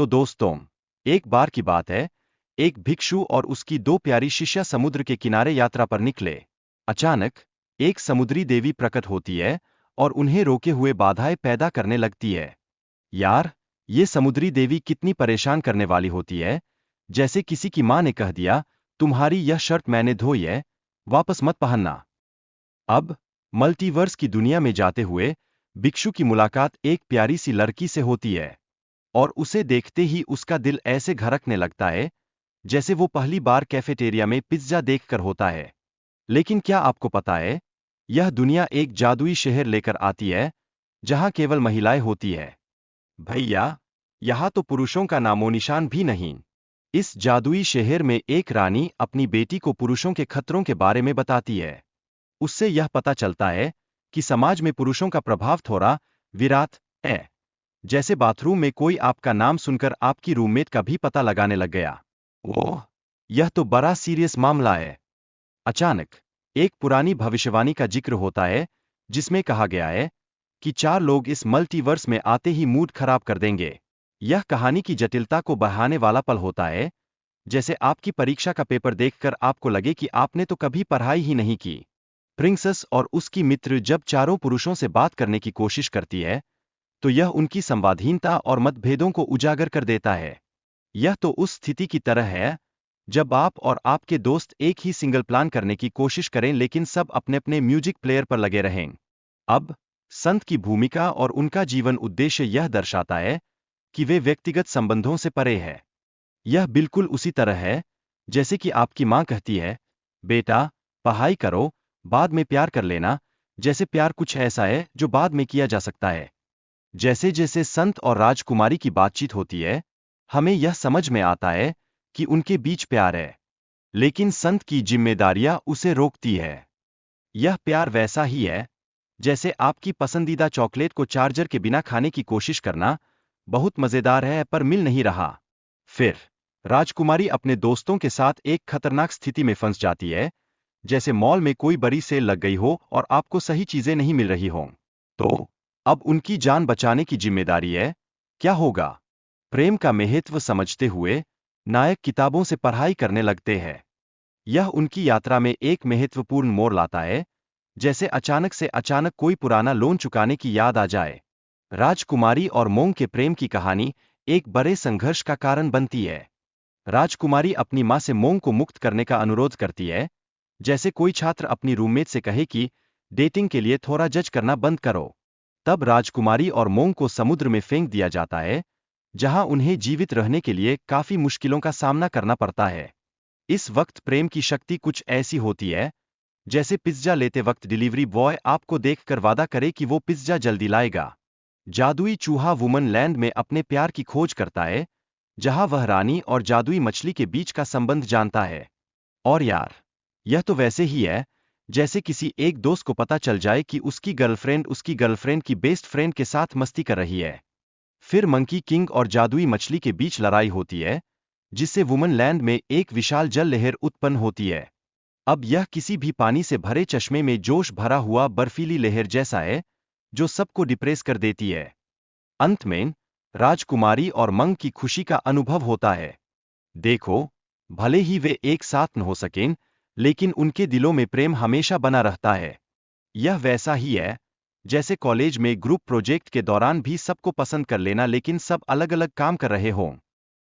तो दोस्तों, एक बार की बात है, एक भिक्षु और उसकी दो प्यारी शिष्या समुद्र के किनारे यात्रा पर निकले। अचानक एक समुद्री देवी प्रकट होती है और उन्हें रोके हुए बाधाएं पैदा करने लगती है। यार, ये समुद्री देवी कितनी परेशान करने वाली होती है। जैसे किसी की माँ ने कह दिया, तुम्हारी यह शर्ट मैंने धोई है, वापस मत पहनना। अब मल्टीवर्स की दुनिया में जाते हुए भिक्षु की मुलाकात एक प्यारी सी लड़की से होती है और उसे देखते ही उसका दिल ऐसे धड़कने लगता है जैसे वो पहली बार कैफेटेरिया में पिज्जा देखकर होता है। लेकिन क्या आपको पता है, यह दुनिया एक जादुई शहर लेकर आती है जहां केवल महिलाएं होती है। भैया, यहां तो पुरुषों का नामोनिशान भी नहीं। इस जादुई शहर में एक रानी अपनी बेटी को पुरुषों के खतरों के बारे में बताती है। उससे यह पता चलता है कि समाज में पुरुषों का प्रभाव थोड़ा विराट है। जैसे बाथरूम में कोई आपका नाम सुनकर आपकी रूममेट का भी पता लगाने लग गया। ओह, यह तो बड़ा सीरियस मामला है। अचानक एक पुरानी भविष्यवाणी का जिक्र होता है जिसमें कहा गया है कि चार लोग इस मल्टीवर्स में आते ही मूड खराब कर देंगे। यह कहानी की जटिलता को बढ़ाने वाला पल होता है, जैसे आपकी परीक्षा का पेपर देखकर आपको लगे कि आपने तो कभी पढ़ाई ही नहीं की। प्रिंसेस और उसकी मित्र जब चारों पुरुषों से बात करने की कोशिश करती है तो यह उनकी संवादहीनता और मतभेदों को उजागर कर देता है। यह तो उस स्थिति की तरह है जब आप और आपके दोस्त एक ही सिंगल प्लान करने की कोशिश करें लेकिन सब अपने अपने म्यूजिक प्लेयर पर लगे रहें। अब संत की भूमिका और उनका जीवन उद्देश्य यह दर्शाता है कि वे व्यक्तिगत संबंधों से परे है। यह बिल्कुल उसी तरह है जैसे कि आपकी माँ कहती है, बेटा, पढ़ाई करो, बाद में प्यार कर लेना। जैसे प्यार कुछ ऐसा है जो बाद में किया जा सकता है। जैसे जैसे संत और राजकुमारी की बातचीत होती है, हमें यह समझ में आता है कि उनके बीच प्यार है, लेकिन संत की जिम्मेदारियां उसे रोकती है। यह प्यार वैसा ही है जैसे आपकी पसंदीदा चॉकलेट को चार्जर के बिना खाने की कोशिश करना। बहुत मजेदार है पर मिल नहीं रहा। फिर राजकुमारी अपने दोस्तों के साथ एक खतरनाक स्थिति में फंस जाती है, जैसे मॉल में कोई बड़ी सेल लग गई हो और आपको सही चीजें नहीं मिल रही हों। तो अब उनकी जान बचाने की जिम्मेदारी है। क्या होगा? प्रेम का महत्व समझते हुए नायक किताबों से पढ़ाई करने लगते हैं। यह उनकी यात्रा में एक महत्वपूर्ण मोड़ लाता है, जैसे अचानक से अचानक कोई पुराना लोन चुकाने की याद आ जाए। राजकुमारी और मोंग के प्रेम की कहानी एक बड़े संघर्ष का कारण बनती है। राजकुमारी अपनी मां से मोंग को मुक्त करने का अनुरोध करती है, जैसे कोई छात्र अपनी रूममेट से कहे कि डेटिंग के लिए थोड़ा जज करना बंद करो। तब राजकुमारी और मोंग को समुद्र में फेंक दिया जाता है, जहां उन्हें जीवित रहने के लिए काफी मुश्किलों का सामना करना पड़ता है। इस वक्त प्रेम की शक्ति कुछ ऐसी होती है जैसे पिज्जा लेते वक्त डिलीवरी बॉय आपको देखकर वादा करे कि वो पिज्जा जल्दी लाएगा। जादुई चूहा वुमन लैंड में अपने प्यार की खोज करता है, जहां वह रानी और जादुई मछली के बीच का संबंध जानता है। और यार, यह तो वैसे ही है जैसे किसी एक दोस्त को पता चल जाए कि उसकी गर्लफ्रेंड की बेस्ट फ्रेंड के साथ मस्ती कर रही है। फिर मंकी किंग और जादुई मछली के बीच लड़ाई होती है, जिससे वुमन लैंड में एक विशाल जल लहर उत्पन्न होती है। अब यह किसी भी पानी से भरे चश्मे में जोश भरा हुआ बर्फीली लहर जैसा है जो सबको डिप्रेस कर देती है। अंत में राजकुमारी और मंग की खुशी का अनुभव होता है। देखो, भले ही वे एक साथ न हो सकें, लेकिन उनके दिलों में प्रेम हमेशा बना रहता है। यह वैसा ही है जैसे कॉलेज में ग्रुप प्रोजेक्ट के दौरान भी सबको पसंद कर लेना लेकिन सब अलग अलग काम कर रहे हों।